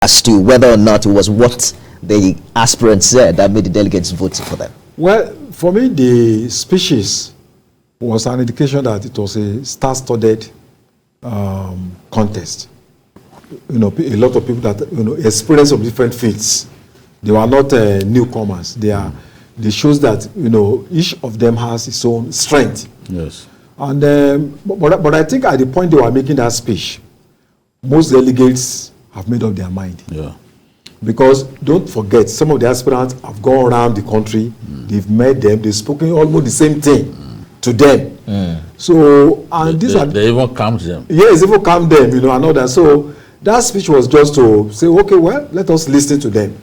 as to whether or not it was what the aspirants said that made the delegates vote for them? Well, for me, the speeches was an indication that it was a star-studded contest. A lot of people that experience of different fields. They were not newcomers. They shows that each of them has its own strength. Yes. And but I think at the point they were making that speech, most delegates have made up their mind. Yeah. Because don't forget, some of the aspirants have gone around the country. They've met them. They've spoken almost the same thing to them. So and they even calmed them. Yes, even calmed them. And all that. So that speech was just to say, okay, well, let us listen to them.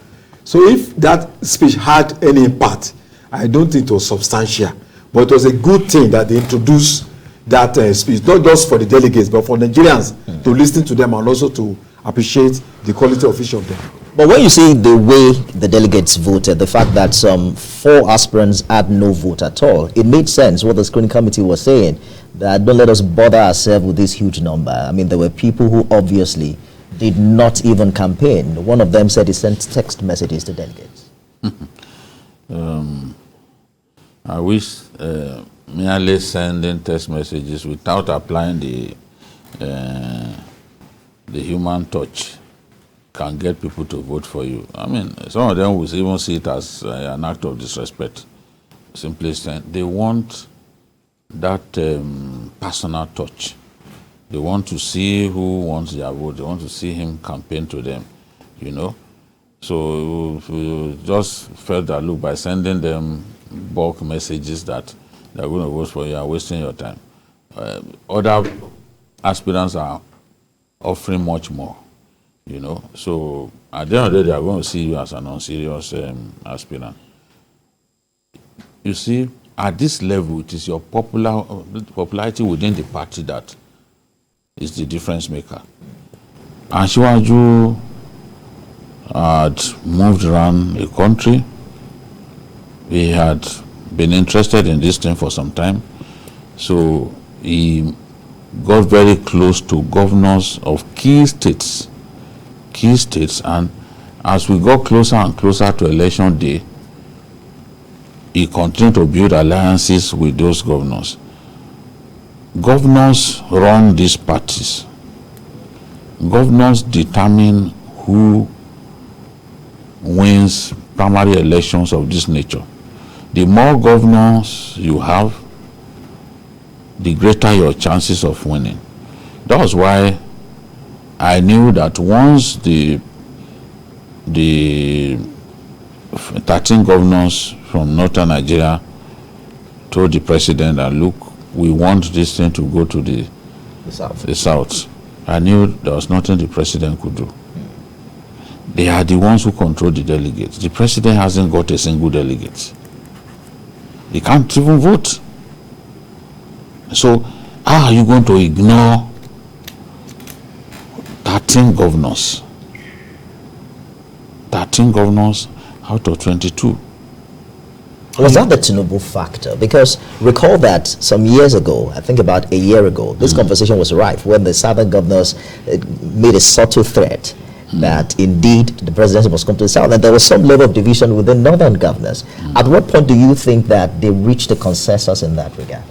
So if that speech had any impact, I don't think it was substantial. But it was a good thing that they introduced that speech, not just for the delegates, but for Nigerians to listen to them and also to appreciate the quality of each of them. But when you see the way the delegates voted, the fact that some 4 aspirants had no vote at all, it made sense what the screening committee was saying, that don't let us bother ourselves with this huge number. I mean, there were people who obviously did not even campaign. One of them said he sent text messages to delegates. I wish merely sending text messages without applying the human touch can get people to vote for you. I mean, some of them will even see it as an act of disrespect. Simply saying they want that personal touch. They want to see who wants their vote. They want to see him campaign to them, So we just felt that, look, by sending them bulk messages that they're going to vote for you, are wasting your time. Other aspirants are offering much more, So at the end of the day, they are going to see you as an unserious aspirant. You see, at this level, it is your popularity within the party that is the difference maker. And Shiwaju had moved around the country. He had been interested in this thing for some time. So he got very close to governors of key states. And as we got closer and closer to election day, he continued to build alliances with those governors. Governors run these parties. Governors determine who wins primary elections of this nature. The more governors you have, the greater your chances of winning. That was why I knew that once the 13 governors from northern Nigeria told the president that, look, we want this thing to go to the south. I knew there was nothing the president could do. They are the ones who control the delegates. The president hasn't got a single delegate. He can't even vote. So how are you going to ignore 13 governors? 13 governors out of 22. Was that the Tinubu factor? Because recall that some years ago, I think about a year ago, this conversation was rife when the southern governors made a subtle threat that indeed the presidency must come to the south, and there was some level of division within northern governors. At what point do you think that they reached a consensus in that regard?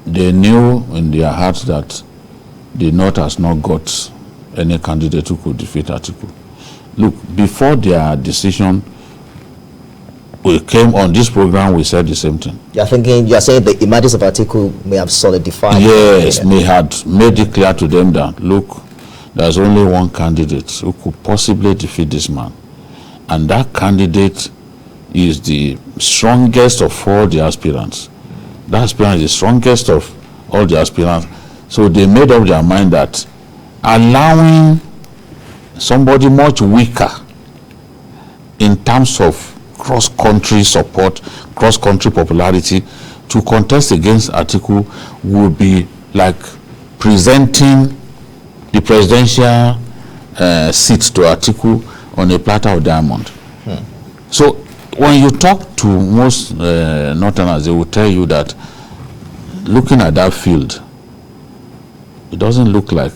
They knew in their hearts that the North has not got any candidate who could defeat Atiku. Look, before their decision, we came on this program, we said the same thing. You're saying the emergence of Atiku may have solidified. Yes, may had made it clear to them that, look, there's only one candidate who could possibly defeat this man. And that candidate is the strongest of all the aspirants. That aspirant is the strongest of all the aspirants. So they made up their mind that allowing somebody much weaker in terms of cross-country support, cross-country popularity to contest against Atiku would be like presenting the presidential seat to Atiku on a platter of diamond. So when you talk to most Northerners, they will tell you that looking at that field, it doesn't look like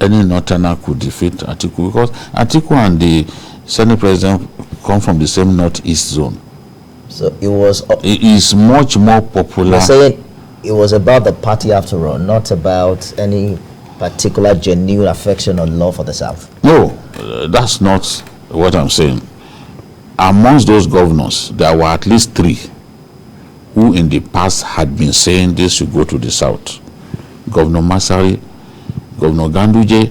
any northerner could defeat Atiku, because Atiku and the Senate president come from the same northeast zone. So it was. It is much more popular. You're saying it was about the party after all, not about any particular genuine affection or love for the South. No, that's not what I'm saying. Amongst those governors, there were at least 3 who in the past had been saying this should go to the South. Governor Masari, Governor Ganduje,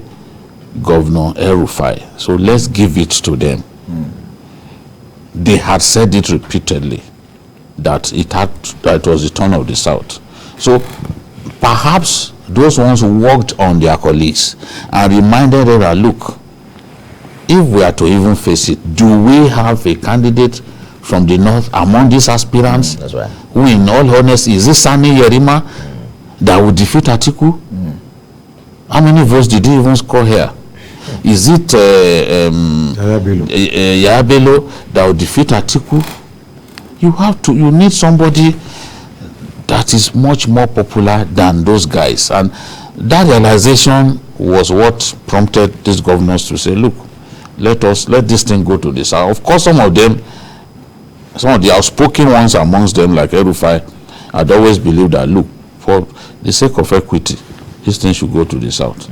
Governor El-Rufai. So let's give it to them. They had said it repeatedly that it was the turn of the South. So perhaps those ones who worked on their colleagues and reminded them that, look, if we are to even face it, do we have a candidate from the north among these aspirants? That's right. Who, in all honesty, is this Sani Yerima that will defeat Atiku? How many votes did he even score here? Is it Yaya Bello that will defeat Atiku? You need somebody that is much more popular than those guys. And that realization was what prompted these governors to say, look, let this thing go to the South. Of course, some of the outspoken ones amongst them, like El-Rufai, had always believed that, look, for the sake of equity, this thing should go to the South.